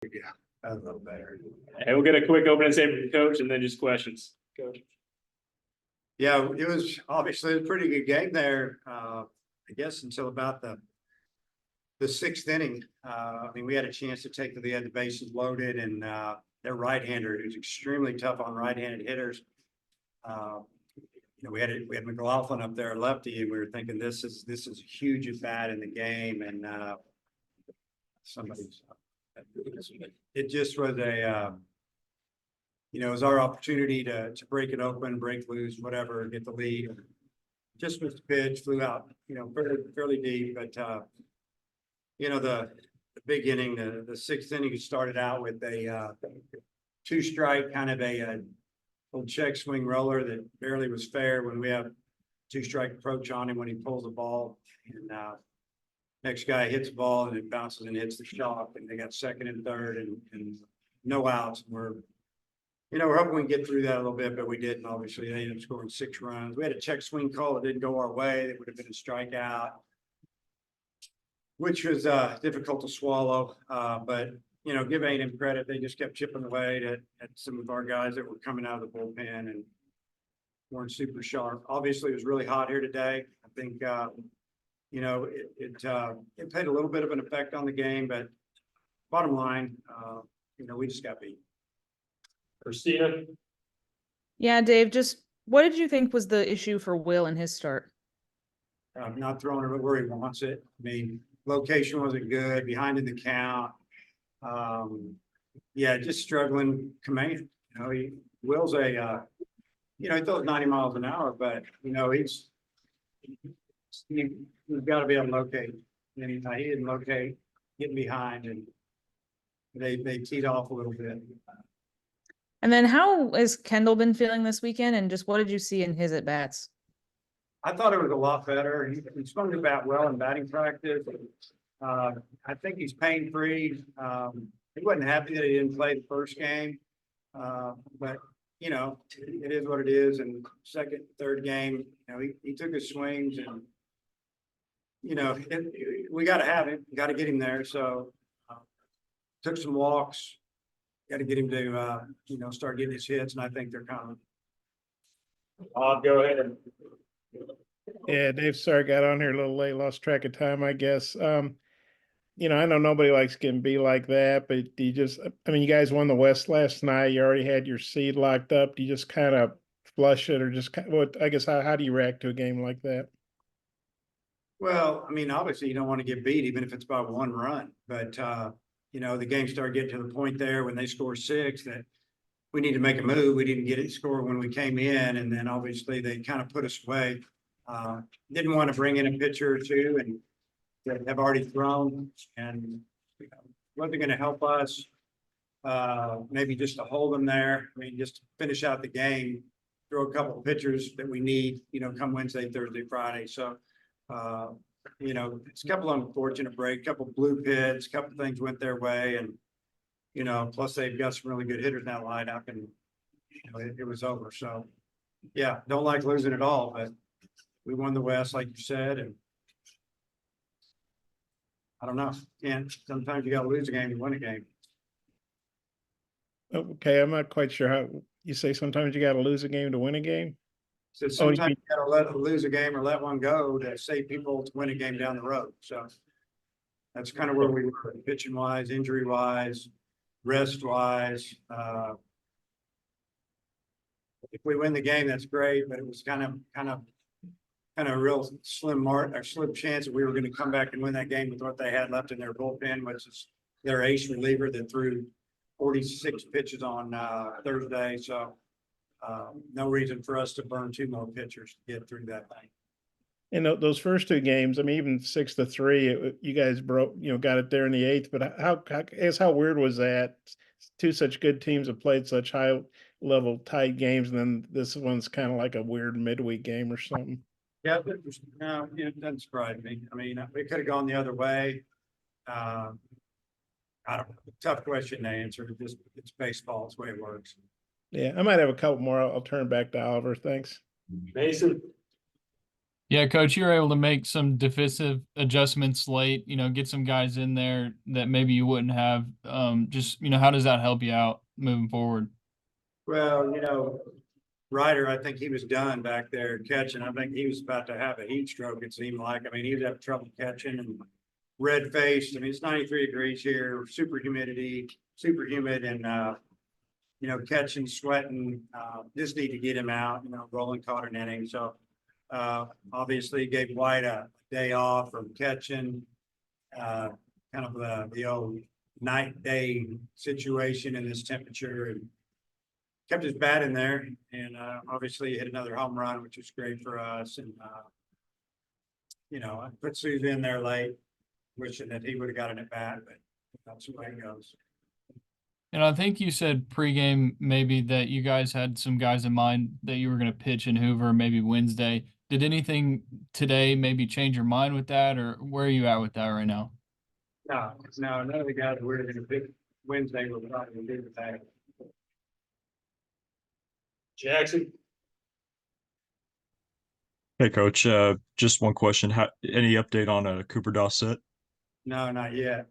Yeah, a little better. And we'll get a quick opening statement from Coach and then just questions. Coach. Yeah, it was obviously a pretty good game there. I guess until about the sixth inning. I mean, we had a chance to take the other bases loaded, and their right-hander, who's extremely tough on right-handed hitters. We had McLaughlin up there, lefty, and we were thinking this is a huge at bat in the game, and it just was it was our opportunity to break it open, break loose, whatever, get the lead. Just missed the pitch, flew out, fairly deep, but the big inning, the sixth inning, started out with a two strike, kind of a little check swing roller that barely was fair when we have two strike approach on him when he pulls the ball, and next guy hits the ball and it bounces and hits the shop, and they got second and third and no outs. We're hoping we can get through that a little bit, but we didn't. Obviously, they ended up scoring 6 runs. We had a check swing call that didn't go our way. That would have been a strikeout, which was difficult to swallow. But give A&M credit. They just kept chipping away at some of our guys that were coming out of the bullpen and weren't super sharp. Obviously, it was really hot here today. I think it played a little bit of an effect on the game, but bottom line, we just got beat. Christina. Yeah, Dave, just what did you think was the issue for Will in his start? Not throwing it where he wants it. I mean, location wasn't good, behind in the count. Just struggling command. Will's he throws 90 miles an hour, but he's got to be able to locate. And he didn't locate, getting behind, and they teed off a little bit. And then how has Kendall been feeling this weekend? And just what did you see in his at bats? I thought it was a lot better. He swung the bat well in batting practice. I think he's pain free. He wasn't happy that he didn't play the first game, but it is what it is. And second, third game, he took his swings, and we got to have him. Got to get him there. So took some walks. Got to get him to start getting his hits, and I think they're coming. I'll go ahead and. Yeah, Dave, sorry, got on here a little late, lost track of time, I guess. I know nobody likes getting beat like that, but do you just, you guys won the West last night. You already had your seed locked up. Do you just kind of flush it, or just how do you react to a game like that? Well, obviously you don't want to get beat, even if it's by 1 run, but the game started getting to the point there when they scored 6 that we need to make a move. We didn't get it scored when we came in, and then obviously they kind of put us away. Didn't want to bring in a pitcher or two and that have already thrown, and wasn't going to help us. Maybe just to hold them there. Just to finish out the game, throw a couple of pitchers that we need, come Wednesday, Thursday, Friday. So, it's a couple of unfortunate breaks, couple of blue pits, couple of things went their way, and plus they've got some really good hitters in that lineup, and it was over. So, yeah, don't like losing at all, but we won the West, like you said, and I don't know. Sometimes you got to lose a game to win a game. Okay, I'm not quite sure how you say sometimes you got to lose a game to win a game. So sometimes you got to lose a game or let one go to save people to win a game down the road. So that's kind of where we were, pitching wise, injury wise, rest wise. If we win the game, that's great, but it was kind of a real slim chance that we were going to come back and win that game with what they had left in their bullpen, which is their ace reliever that threw 46 pitches on Thursday. So no reason for us to burn 2 more pitchers to get through that thing. And those first 2 games, even 6-3, you guys got it there in the 8th. But how weird was that? 2 such good teams have played such high level tight games, and then this one's kind of like a weird midweek game or something. Yeah, it doesn't surprise me. We could have gone the other way. I don't know. Tough question to answer. It's baseball. It's the way it works. Yeah, I might have a couple more. I'll turn it back to Oliver. Thanks. Mason. Yeah, coach, you're able to make some defensive adjustments late, get some guys in there that maybe you wouldn't have. Just, how does that help you out moving forward? Well, Ryder, I think he was done back there catching. I think he was about to have a heat stroke, it seemed like. I mean, he was having trouble catching and red faced. I mean, it's 93 degrees here, super humidity, super humid, and catching, sweating. Just need to get him out. Roland caught an inning. So obviously gave White a day off from catching. Kind of the old night day situation in this temperature, and kept his bat in there, and obviously hit another home run, which was great for us. And I put Suze in there late, wishing that he would have gotten it bat, but that's the way it goes. And I think you said pregame maybe that you guys had some guys in mind that you were going to pitch in Hoover maybe Wednesday. Did anything today maybe change your mind with that, or where are you at with that right now? No, none of the guys we're going to pick Wednesday were probably going to do with that. Jackson. Hey, coach. Just one question. Any update on Cooper Dossett? No, not yet.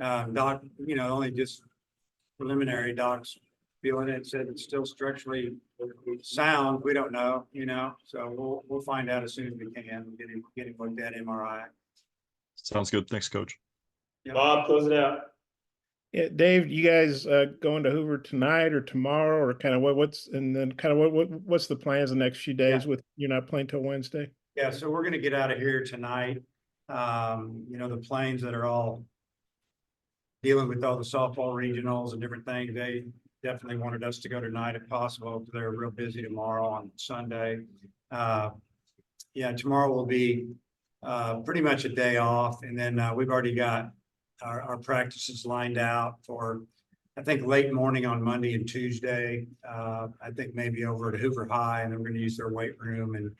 Doc, only just preliminary. Doc's feeling it, said it's still structurally sound. We don't know, so we'll find out as soon as we can. Get him looked at MRI. Sounds good. Thanks, coach. Yeah. Bob, close it out. Yeah, Dave, you guys going to Hoover tonight or tomorrow, or kind of what's the plans the next few days with you're not playing till Wednesday? Yeah, so we're gonna get out of here tonight. The Plains that are all dealing with all the softball regionals and different things, they definitely wanted us to go tonight if possible, because they're real busy tomorrow on Sunday. Tomorrow will be pretty much a day off, and then we've already got our practices lined out for, I think, late morning on Monday and Tuesday. I think maybe over at Hoover High, and then we're going to use their weight room and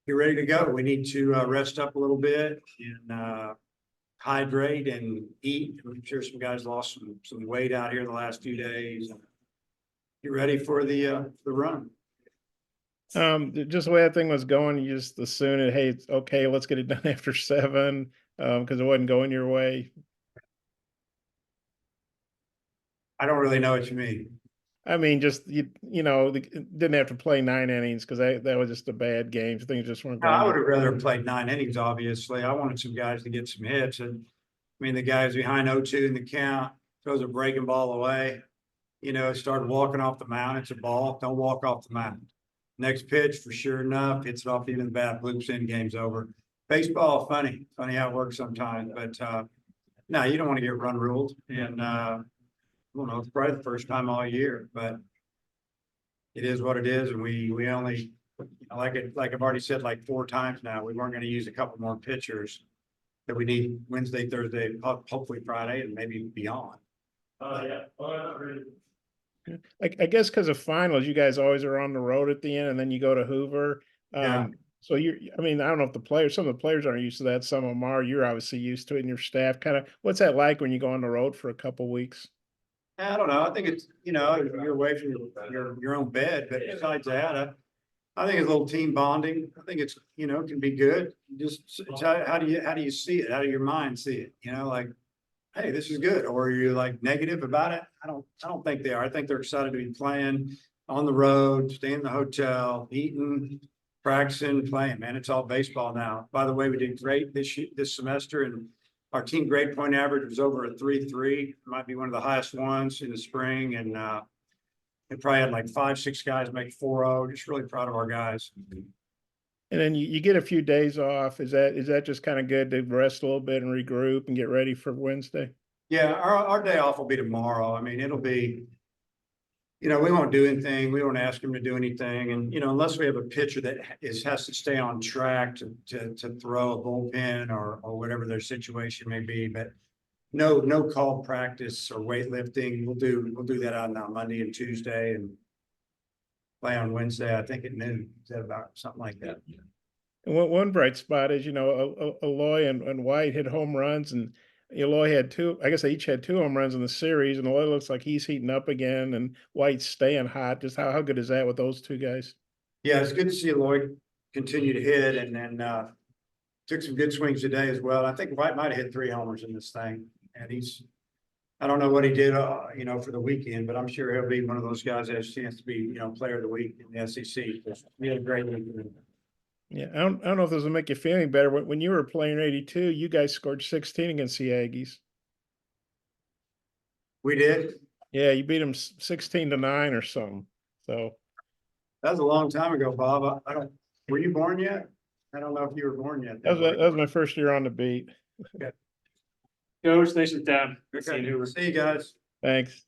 get ready to go. We need to rest up a little bit and hydrate and eat. I'm sure some guys lost some weight out here the last few days. Get ready for the run. Just the way that thing was going, you just assumed, hey, it's okay, let's get it done after 7, because it wasn't going your way. I don't really know what you mean. I mean, just didn't have to play 9 innings because that was just a bad game. Things just weren't going. I would have rather played 9 innings, obviously. I wanted some guys to get some hits. And I mean, the guys behind 0-2 in the count, throws a breaking ball away, started walking off the mound. It's a ball. Don't walk off the mound. Next pitch, for sure enough, hits it off even the bat, loops in, game's over. Baseball, funny how it works sometimes. But no, you don't want to get run ruled. And I don't know, it's probably the first time all year, but it is what it is. And we only, like I've already said like 4 times now, we weren't going to use a couple more pitchers that we need Wednesday, Thursday, hopefully Friday, and maybe beyond. I guess because of finals, you guys always are on the road at the end, and then you go to Hoover. Yeah. So I don't know if some of the players aren't used to that. Some of them are. You're obviously used to it, and your staff kind of. What's that like when you go on the road for a couple weeks? I don't know. I think it's, you're away from your own bed, but besides that, I think it's a little team bonding. I think it's, can be good. Just how do you see it? How do your mind see it? Like, hey, this is good. Or are you like negative about it? I don't think they are. I think they're excited to be playing on the road, staying in the hotel, eating, practicing, playing. Man, it's all baseball now. By the way, we did great this semester, and our team grade point average was over a 3.3. It might be one of the highest ones in the spring. And they probably had like 5-6 guys make 4.0. Just really proud of our guys. And then you get a few days off. Is that just kind of good to rest a little bit and regroup and get ready for Wednesday? Yeah, our day off will be tomorrow. I mean, it'll be, we won't do anything. We won't ask them to do anything. And, unless we have a pitcher that has to stay on track to throw a bullpen or whatever their situation may be. But no call practice or weightlifting. We'll do that on Monday and Tuesday and play on Wednesday, I think at noon. Is that about something like that? And one bright spot is, Aloy and White hit home runs, and Aloy had 2. I guess they each had 2 home runs in the series, and Aloy looks like he's heating up again, and White's staying hot. Just how good is that with those 2 guys? Yeah, it's good to see Lloyd continue to hit and then, took some good swings today as well. I think White might have hit 3 homers in this thing and I don't know what he did, for the weekend, but I'm sure he'll be one of those guys that has a chance to be, player of the week in the SEC. He had a great weekend. Yeah, I don't know if this will make you feel any better. When you were playing 82, you guys scored 16 against the Aggies. We did. Yeah, you beat them 16-9 or something. So That was a long time ago, Bob. I don't, were you born yet? I don't know if you were born yet. that was my first year on the beat. Coach, thanks for the time. Okay. See you guys. Thanks.